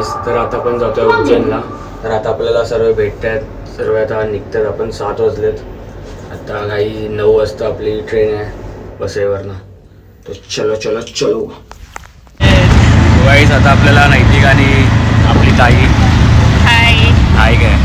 गाईस, तर आता आपण जातोय उज्जैनला. तर आता आपल्याला सर्व भेटत आहेत, सर्व आता निघतात. आपण 7 वाजलेत. आता काही 9 वाजता आपली ट्रेन आहे बसेवरनं. तर चलो चलो चलो गाईस. आता आपल्याला नैतिक आणि आपली ताई हाय काय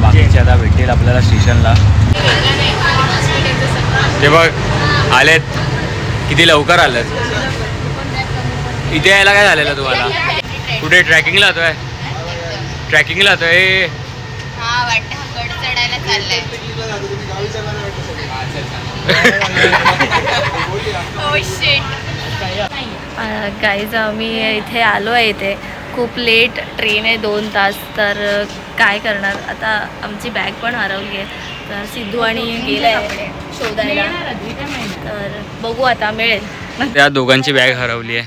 बाकीचे आता भेटतील आपल्याला स्टेशनला. ते बघ आलेत, किती लवकर आलेत. इथे यायला काय झालेलं तुम्हाला? कुठे ट्रॅकिंगला जातोय? ट्रॅकिंगला जातोय. गाईज आम्ही इथे आलो आहे. इथे खूप लेट ट्रेन आहे, 2 तास. तर काय करणार आता, आमची बॅग पण हरवली आहे. तर सिद्धू आणि गेलाय शोधायला. तर बघू आता मिळेल. त्या दोघांची बॅग हरवली आहे.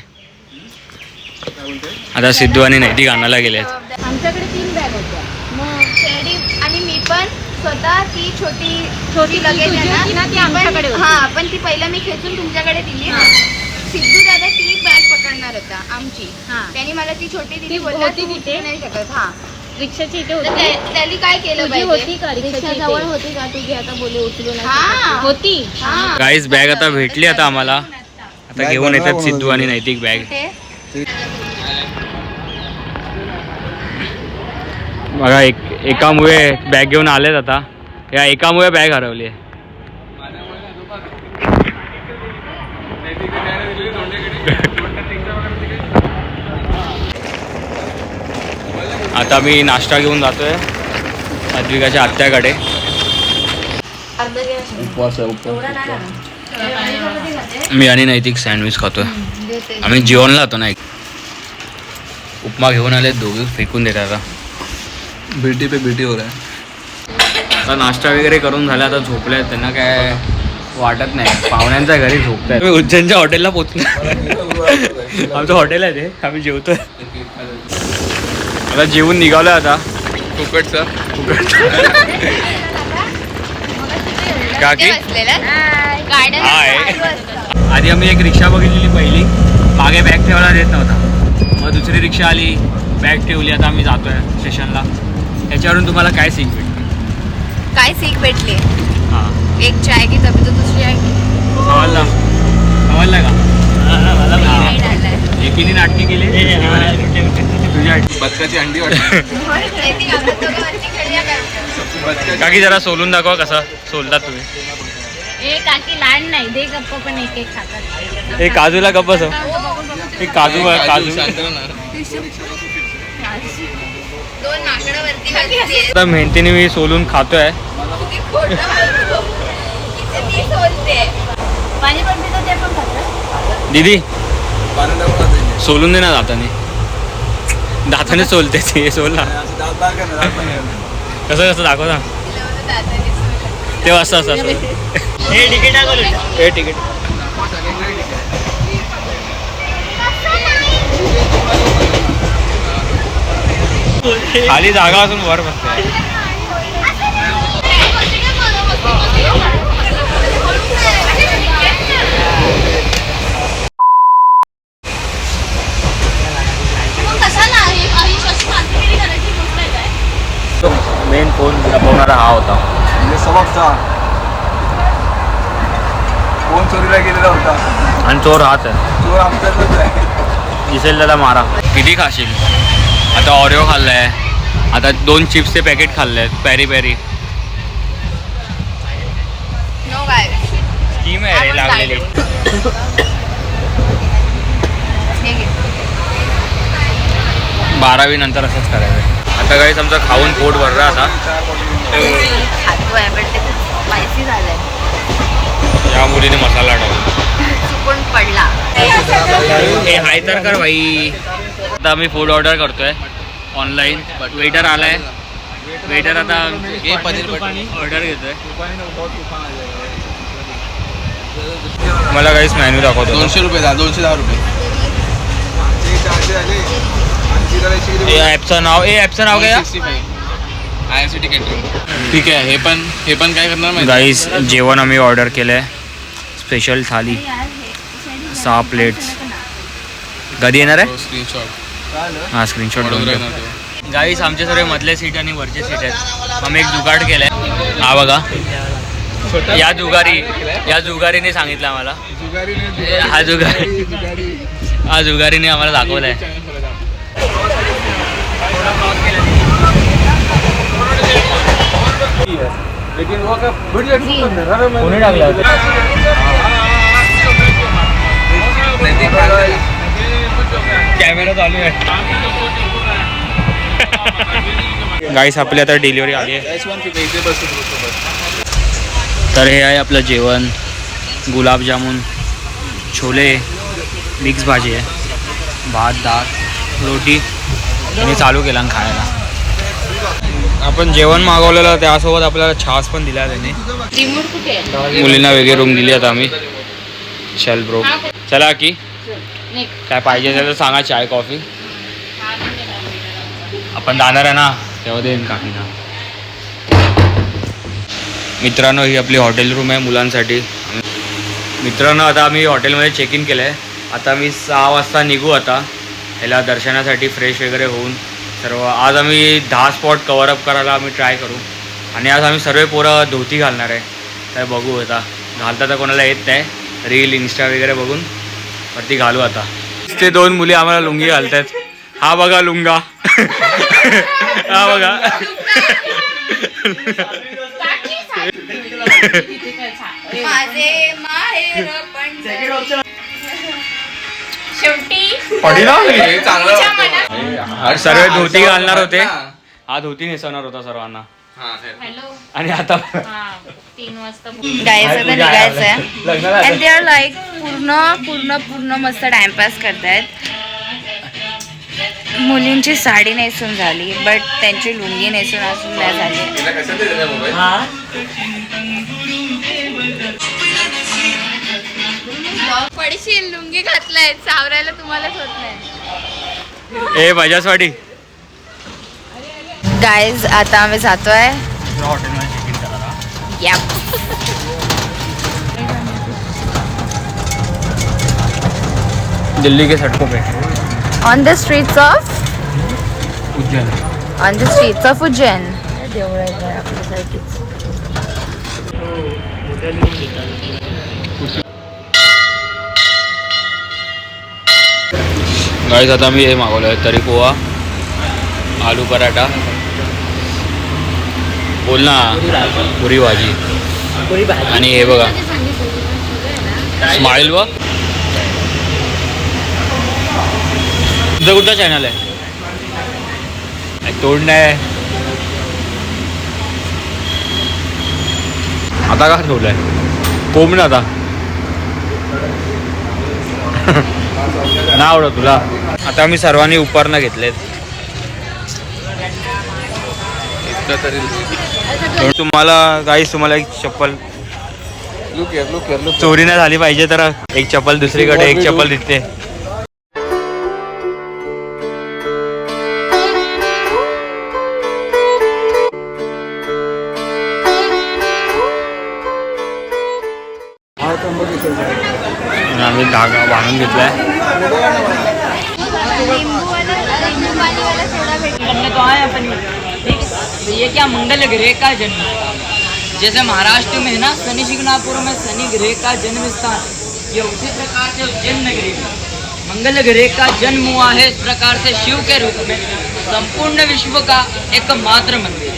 आता सिद्धू आणि नैतिक आणायला गेले आहेत. आमच्याकडे 3 बॅग होत्या. मग टेडी आणि मी पण स्वतः ती छोटी लगेज आहे ना ती आमच्याकडे होती. हां, पण ती पहिलं मी खेचून तुमच्याकडे दिली. सिद्धू दादा ती बॅग पकडणार होता आमची. त्यांनी मला ती छोटी दिली. बोलला ती कुठे नाही शकत. हां, रिक्षाची इथे होती. त्यांनी काय केलं पाहिजे? होती का रिक्षा जवळ होती का तुझी? आता बोले उचलू नाही होती. गाईस बॅग आता भेटली. आता आम्हाला आता घेऊन येतात सिद्धू आणि नैतिक बॅग. बघा एकामुळे बॅग घेऊन आलेत. आता या एकामुळे बॅग हरवली आहे. आता मी नाश्ता घेऊन जातोय अद्विकाच्या आत्याकडे. मी आणि नैतिक सँडविच खातोय. आम्ही जेवणला होतो ना. उपमा घेऊन आले दोघे, फेकून देतात. आता बेटी पे बेटी हो रहा है. आता नाश्ता वगैरे करून झाला. आता झोपले आहेत. त्यांना काय वाटत नाही. पाहुण्यांच्या घरी झोपताय. मी उज्जैनच्या हॉटेलला पोचलो. आमचं हॉटेल आहे ते. आम्ही जेवतोय. आता जेवून निघालोय. आता फुकटचा काकी हाय. आधी आम्ही एक रिक्षा बघितलेली पहिली. मागे बॅग ठेवायला देत नव्हता. मग दुसरी रिक्षा आली, बॅग ठेवली. आता आम्ही जातोय स्टेशनला. त्याच्यावरून तुम्हाला काय सीख भेटली? काय सीख भेटली? हां, एक चाय की तभी तो दुसरी आएगी. समजला का? एकीने नाटकी केली. तुझ्या बदकाची अंडी वाटते. काकी जरा सोलून दाखवा कसा सोलतात तुम्ही. काकी लहान नाही दे गप्प पण एक खातात. हे काजूला गप्प बसव. हे काजू आता मेहनतीने मी सोलून खातोय. दीदी सोलून दे ना दाताने सोलते ते. सोल ना कसं दाखव ना. ते असं हे तिकीट खाली जागा असून वर बसते. मेन फोन लपवणारा हा होता. म्हणजे सबकचा फोन चोरीला गेलेला होता. आणि चोर हाच आहे. चोर आमच्यातच आहे. दिसेल त्याला मारा. किती खाशील? आता ऑरिओ खाल्लाय. आता 2 चिप्सचे पॅकेट खाल्ले. पॅरी स्कीम आहे रे लागलेली. 12वी नंतर असंच करायचं. आता काही आमचं खाऊन पोट भरलं. आता या मुलीने मसाला टाकून पडला. हे हाय तर कर भाई. आता आम्ही फूड ऑर्डर करतोय ऑनलाईन. वेटर आलाय. वेटर आता ऑर्डर घेतोय. मला काहीच मेन्यू दाखवतो. 200 रुपये 210 रुपये. ॲपचं नाव काय? IRCTC catering. ठीक आहे. हे पण काय करणार माहिती? गाईस जेवण आम्ही ऑर्डर केलंय. स्पेशल थाली 6 प्लेट्स. कधी येणार आहे? स्क्रीनशॉट हां स्क्रीनशॉट घेऊन गाईस आमचे सर्व मधले सीट आणि वरचे सीट आहेत. आम्ही एक जुगाड केलाय. हा बघा या जुगारीने सांगितलं आम्हाला. हा जुगारीने आम्हाला दाखवलाय. कोणी टाकला कॅमेरा चालू आहे. गाईस आपली आता डिलिव्हरी आली आहे. तर हे आहे आपलं जेवण. गुलाबजामुन, छोले, मिक्स भाजी आहे, भात, डाळ, रोटी. मी चालू केला खायला. आपण जेवण मागवलेलं त्यासोबत आपल्याला छास पण दिला त्याने. मुलींना वेगळी रूम दिली आता आम्ही. चल ब्रो चला की काय पाहिजे तर सांगा. चाय कॉफी आपण जाणार आहे ना तेव्हा देईन काकीना. मित्रांनो ही आपली हॉटेल रूम आहे मुलांसाठी. मित्रांनो आता आम्ही हॉटेलमध्ये चेक इन केलं आहे. आता आम्ही 6 वाजता निघू. आता ह्याला दर्शनासाठी फ्रेश वगैरे होऊन सर्व. आज आम्ही 10 स्पॉट कवरअप करायला आम्ही ट्राय करू. आणि आज आम्ही सर्व पोरं धोती घालणार आहे. काय बघू आता घालता तर कोणाला येत नाही. रील इंस्टा वगैरे बघून वरती घालू. आता ते 2 मुली आम्हाला लुंगी घालतात. हा बघा लुंगा. हा बघा माझे माहेर शेवटी सर्व धोती घालणार होते. हा धोती नेसवणार होता सर्वांना. आणि आता 3 वाजता गाईस आता निघायचं आहे. अँड दे आर लाईक पूर्ण मस्त टाइमपास करतायत. मुलींची साडी नेसून झाली बट त्यांची लुंगी नेसून अजून नाही झाली. पडशील लुंगी घातलाय सावरायला तुम्हालाच होत नाही. ए माझ्यासाठी गाईज आता आम्ही जातोय. हॉटेलमध्ये चेक इन करायला. Yep. दिल्ली के सड़कों पे On the streets of Ujjain. on the streets of Ujjain. गाईस आता मी हे मागवलं आहे तरी पोहा, आलू पराठा, बोल ना पुरी भाजी. आणि हे बघा स्माइल व तुझं कुठलं चॅनल आहे? तोड नाही आता का ठेवलंय कोंब ना आता. ना आवडत तुला. आता आम्ही सर्वांनी उपरणं घेतलेत. तुम्हाला गाईस तुम्हाला एक चप्पल चोरी नाही झाली पाहिजे तर एक चप्पल दुसरीकडे एक चप्पल दिसते. आम्ही धागा बांधून घेतलाय. तो आए अपन तो ये क्या मंगल ग्रह का जन्म स्थान. जैसे महाराष्ट्र में है ना शनि शिंगणापुर में शनि ग्रह का जन्म स्थान. ये उसी प्रकार से उज्जैन नगरी में मंगल ग्रह का जन्म हुआ है. इस प्रकार से शिव के रूप में संपूर्ण विश्व का एकमात्र मंदिर.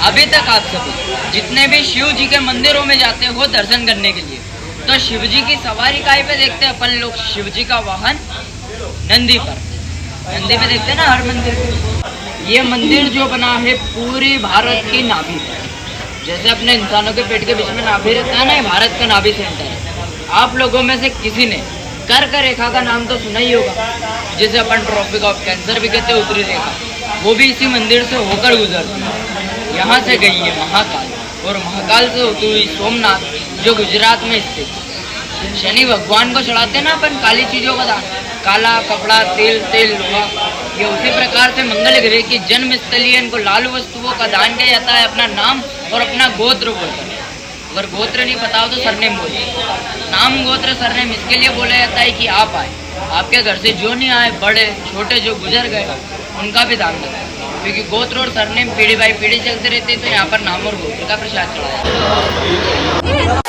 अभी तक आप सभी जितने भी शिव जी के मंदिरों में जाते हो दर्शन करने के लिए तो शिव जी की सवारी काय पे देखते हैं अपन लोग. शिव जी का वाहन नंदी पर. नंदी पे देखते हैं ना हर मंदिर पे. ये मंदिर जो बना है पूरी भारत की नाभि पर. जैसे अपने इंसानों के पेट के बीच में नाभि रहता है ना, ये भारत का नाभि सेंटर है. आप लोगों में से किसी ने कर्क रेखा का नाम तो सुना ही होगा, जिसे अपन ट्रॉपिक ऑफ कैंसर भी कहते हैं, उत्तरी रेखा. वो भी इसी मंदिर से होकर गुजरती है. यहाँ से गई है महाकाल और महाकाल से होती हुई सोमनाथ जो गुजरात में स्थित. शनि भगवान को चढ़ाते हैं ना अपन काली चीज़ों का दान, काला कपड़ा, तेल लोहा. ये उसी प्रकार से मंगल ग्रह की जन्म स्थली है. इनको लाल वस्तुओं का दान किया जाता है अपना नाम और अपना गोत्र बोलकर. अगर गोत्र नहीं पता हो तो सरनेम बोलिए। नाम गोत्र सरनेम इसके लिए बोला जाता है कि आप आए, आपके घर से जो नहीं आए, बड़े छोटे जो गुजर गए, उनका भी दान देता है, क्योंकि गोत्र और सरनेम पीढ़ी बाई पीढ़ी चलते रहते हैं। तो यहाँ पर नाम और गोत्र का प्रसाद चढ़ाया।